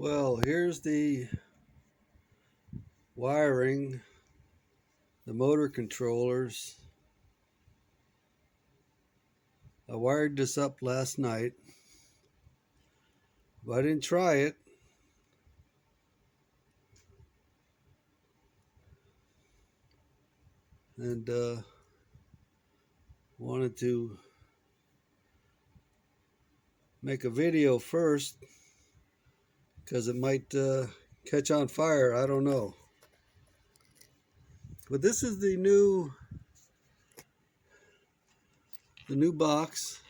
Well, here's the wiring, the motor controllers. I wired this up last night, but I didn't try it. And wanted to make a video first because it might catch on fire. I don't know. But this is the new box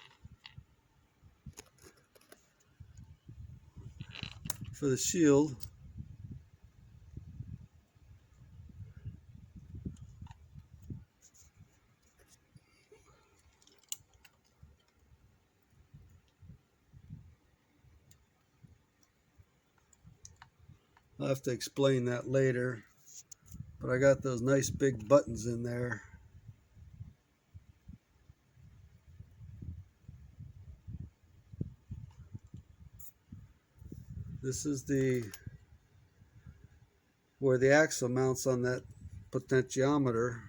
for the shield. I'll have to explain that later. But I got those nice big buttons in there. This is where the axle mounts on that potentiometer.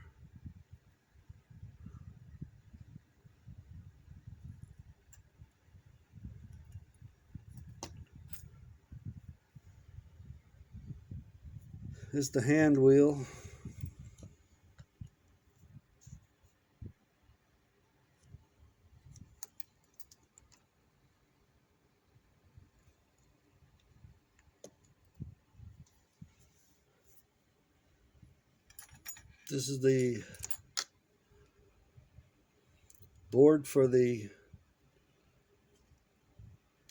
This is the hand wheel. This is the board for the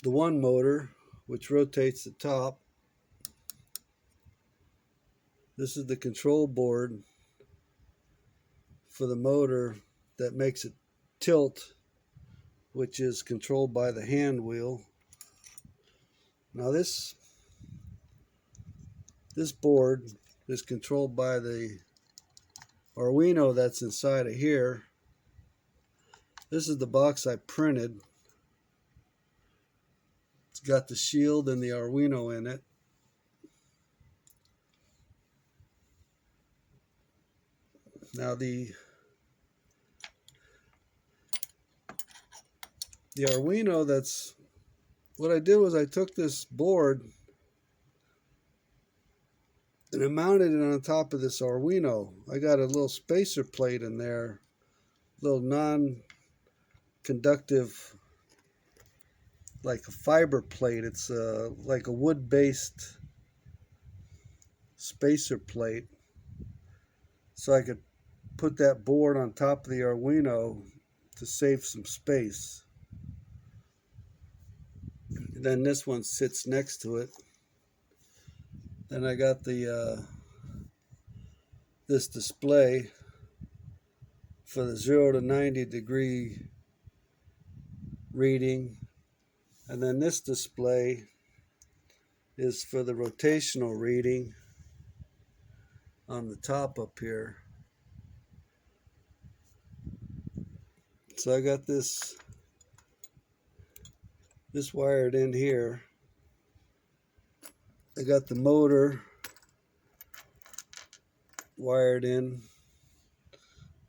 one motor, which rotates the top. This is the control board for the motor that makes it tilt, which is controlled by the hand wheel. Now this board is controlled by the Arduino that's inside of here. This is the box I printed. It's got the shield and the Arduino in it. Now the Arduino, that's what I did was I took this board and I mounted it on top of this Arduino. I got a little spacer plate in there, little non-conductive, like a fiber plate. It's like a wood-based spacer plate. So I could put that board on top of the Arduino to save some space. And then this one sits next to it. Then I got the this display for the 0 to 90 degree reading, and then this display is for the rotational reading on the top up here. So I got this wired in here. I got the motor wired in.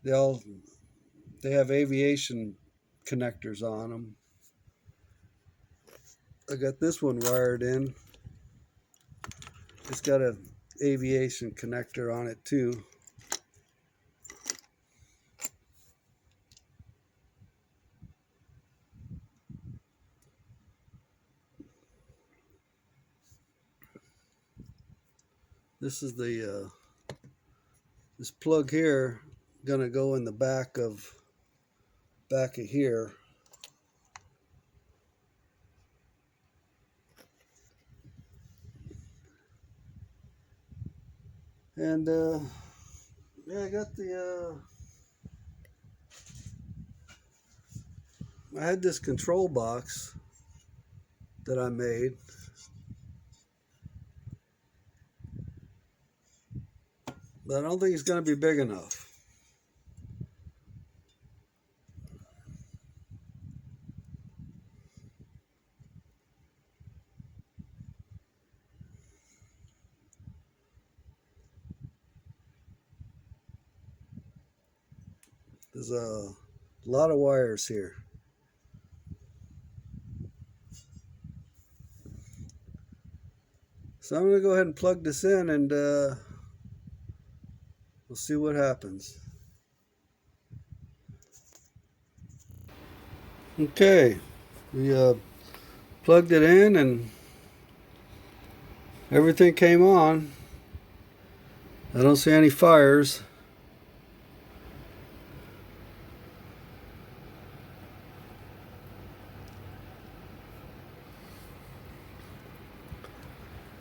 They have aviation connectors on them. I got this one wired in. It's got an aviation connector on it too. This is this plug here gonna go in the back of here. And yeah, I got I had this control box that I made. But I don't think it's going to be big enough. There's a lot of wires here. So I'm going to go ahead and plug this in, and we'll see what happens. Okay, we plugged it in and everything came on. I don't see any fires.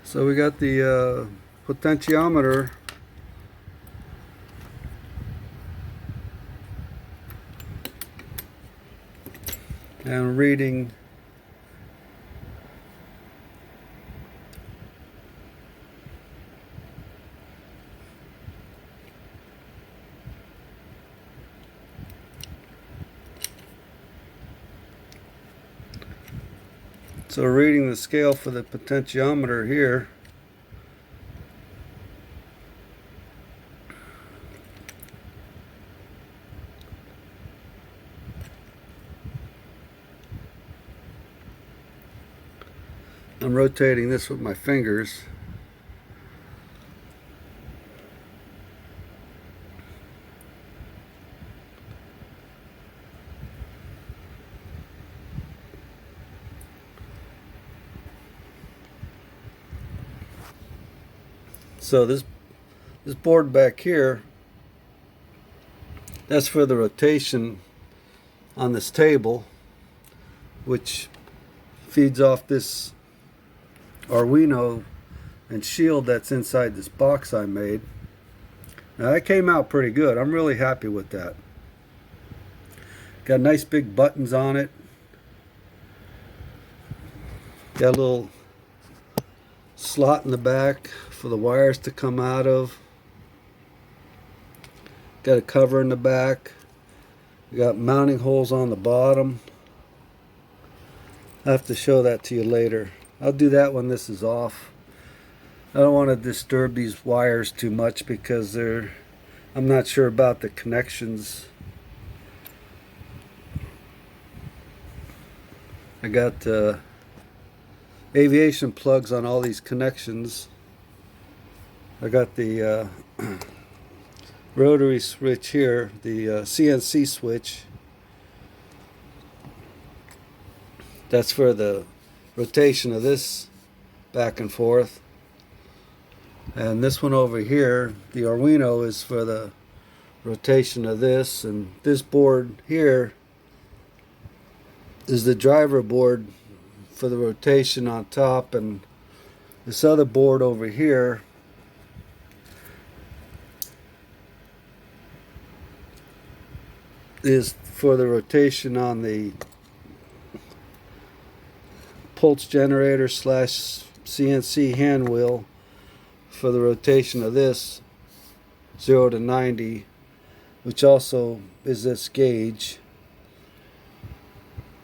So we got the potentiometer and reading reading the scale for the potentiometer here. I'm rotating this with my fingers. So this board back here, that's for the rotation on this table, which feeds off this Arduino and shield that's inside this box I made. Now that came out pretty good. I'm really happy with that. Got nice big buttons on it. Got a little slot in the back for the wires to come out of. Got a cover in the back. We got mounting holes on the bottom. I'll have to show that to you later. I'll do that when this is off. I don't want to disturb these wires too much because I'm not sure about the connections. I got aviation plugs on all these connections. I got the rotary switch here, the CNC switch. That's for the rotation of this back and forth. And this one over here, the Arduino, is for the rotation of this. And this board here is the driver board for the rotation on top. And this other board over here is for the rotation on the pulse generator / CNC hand wheel for the rotation of this 0 to 90, which also is this gauge.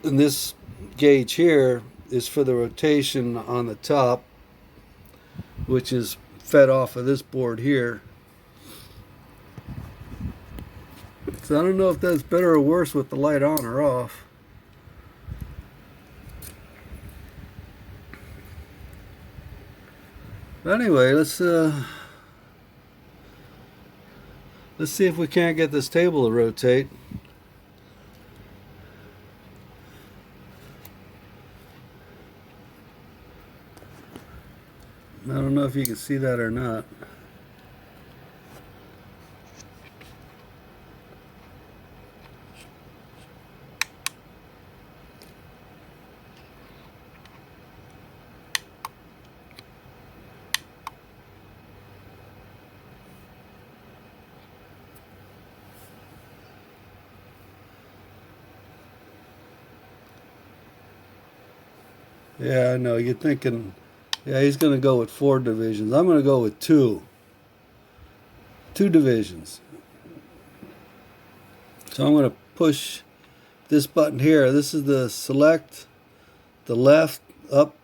And this gauge here is for the rotation on the top, which is fed off of this board here. So I don't know if that's better or worse with the light on or off. But anyway, let's see if we can't get this table to rotate. I don't know if you can see that or not. Yeah, I know. You're thinking, yeah, he's going to go with 4 divisions. I'm going to go with 2. 2 divisions. So I'm going to push this button here. This is the select, the left, up,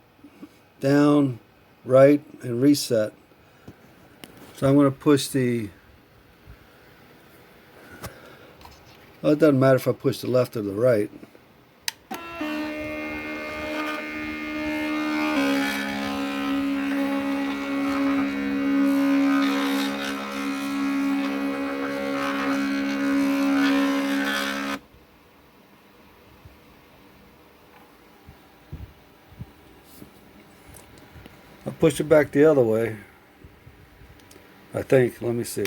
down, right, and reset. So I'm going to push the Well, it doesn't matter if I push the left or the right. I'll push it back the other way, I think. Let me see.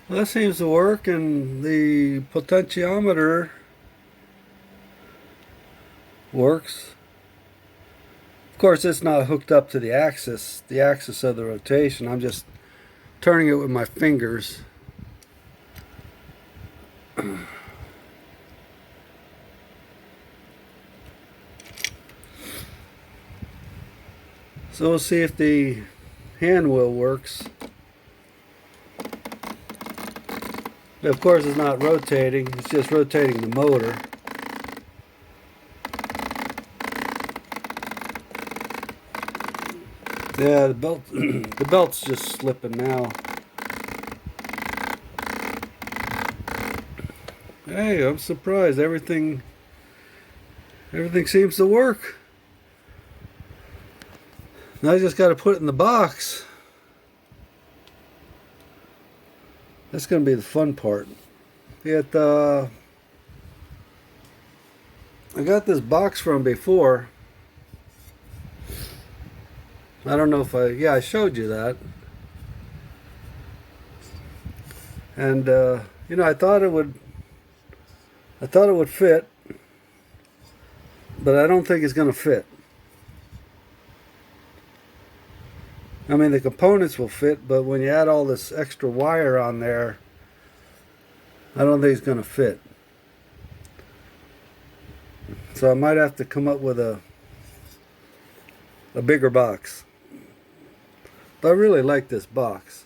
Well, that seems to work, and the potentiometer works. Of course, it's not hooked up to the axis of the rotation. I'm just turning it with my fingers. So we'll see if the hand wheel works. Of course, it's not rotating, it's just rotating the motor. Yeah, the belt's just slipping now. Hey, I'm surprised. Everything seems to work. Now I just got to put it in the box. That's going to be the fun part. I got this box from before. I don't know if I showed you that. And you know, I thought it would fit, but I don't think it's going to fit. I mean, the components will fit, but when you add all this extra wire on there, I don't think it's going to fit. So I might have to come up with a bigger box. But I really like this box.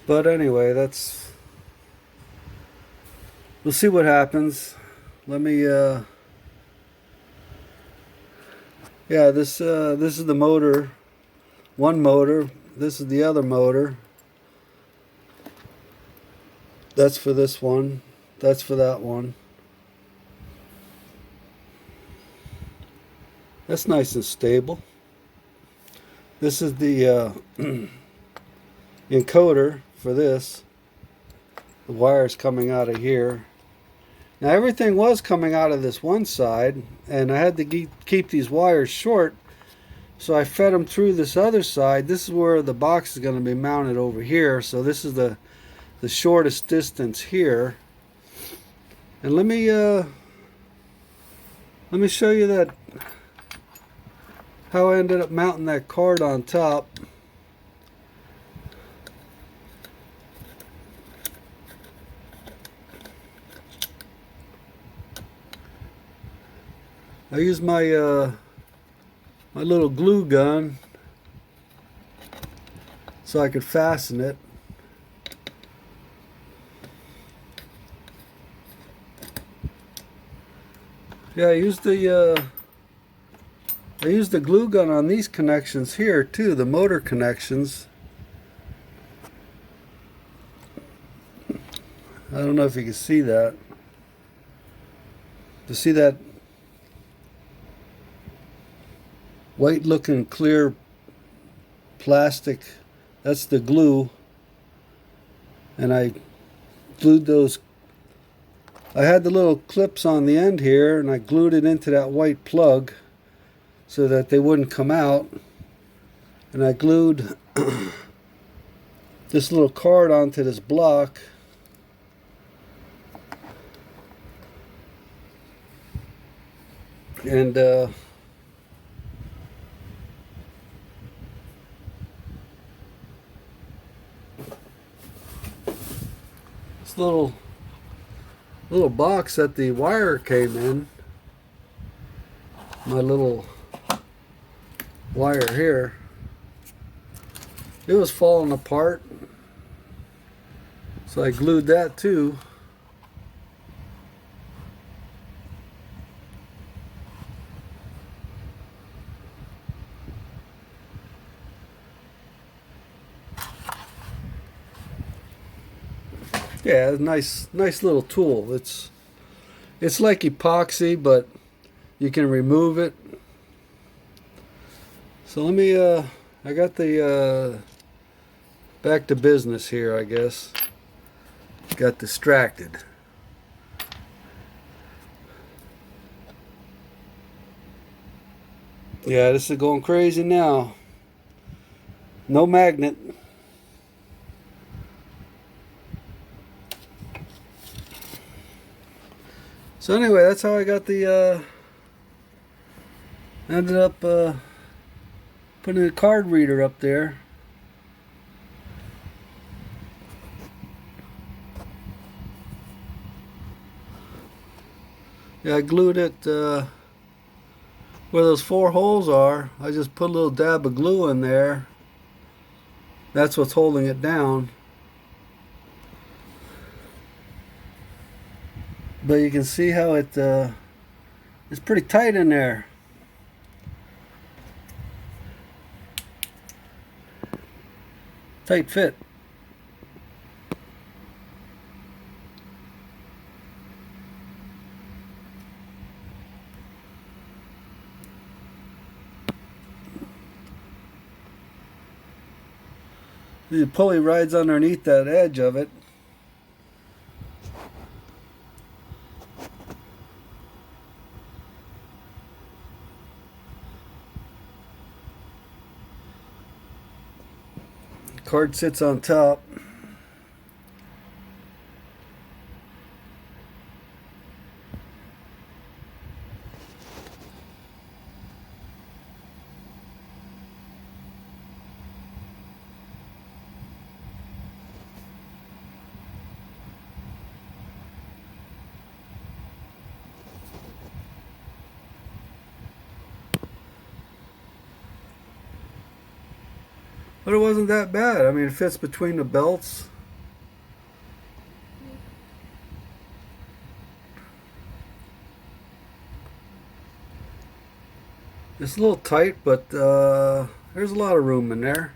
But anyway, we'll see what happens. Let me yeah, this is the motor, one motor. This is the other motor. That's for this one. That's for that one. That's nice and stable. This is the encoder for this. The wire's coming out of here. Now everything was coming out of this one side, and I had to keep these wires short, so I fed them through this other side. This is where the box is going to be mounted over here, so this is the shortest distance here. And let me show you that, how I ended up mounting that card on top. I used my my little glue gun so I could fasten it. Yeah, I used the glue gun on these connections here too, the motor connections. I don't know if you can see that. To see that white looking clear plastic. That's the glue. And I glued those. I had the little clips on the end here, and I glued it into that white plug so that they wouldn't come out. And I glued this little card onto this block. And this little box that the wire came in, my little wire here, it was falling apart, so I glued that too. Yeah, nice little tool. It's like epoxy, but you can remove it. So let me I got the back to business here, I guess. Got distracted. Yeah, this is going crazy now. No magnet. So anyway, that's how I got the ended up putting a card reader up there. Yeah, I glued it where those 4 holes are. I just put a little dab of glue in there. That's what's holding it down. But you can see how it's pretty tight in there. Tight fit. The pulley rides underneath that edge of it. The card sits on top. But it wasn't that bad. I mean, it fits between the belts. It's a little tight, but there's a lot of room in there.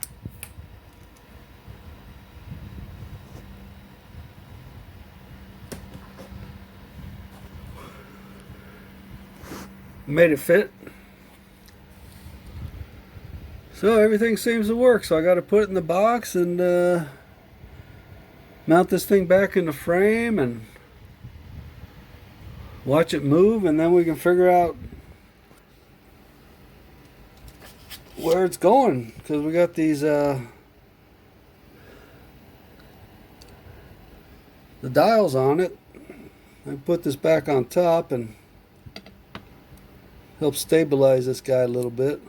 Made it fit. So everything seems to work. So I got to put it in the box and mount this thing back in the frame and watch it move, and then we can figure out where it's going, because we got these the dials on it. I put this back on top and help stabilize this guy a little bit.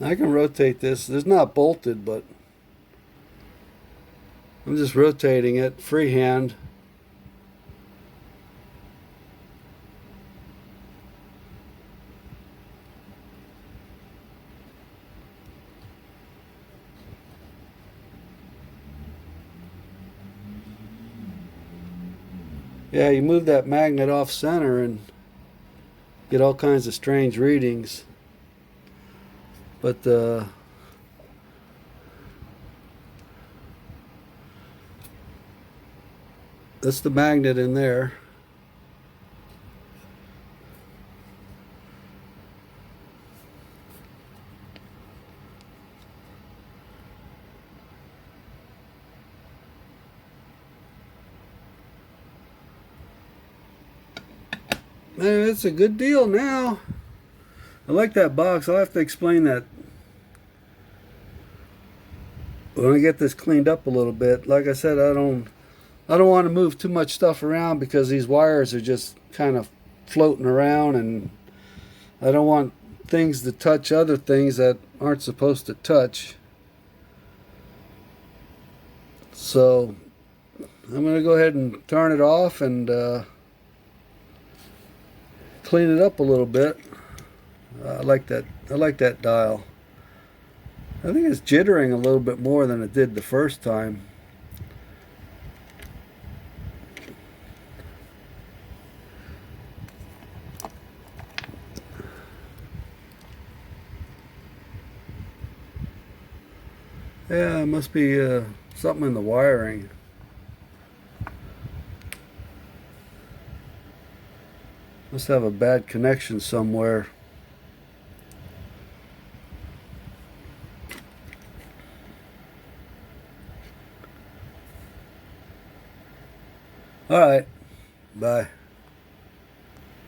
I can rotate this. It's not bolted, but I'm just rotating it freehand. Yeah, you move that magnet off center and get all kinds of strange readings. But That's the magnet in there. Man, it's a good deal now. I like that box. I'll have to explain that when I get this cleaned up a little bit. Like I said, I don't want to move too much stuff around because these wires are just kind of floating around, and I don't want things to touch other things that aren't supposed to touch. So I'm going to go ahead and turn it off and clean it up a little bit. I like that. I like that dial. I think it's jittering a little bit more than it did the first time. Yeah, it must be something in the wiring. Must have a bad connection somewhere. All right. Bye.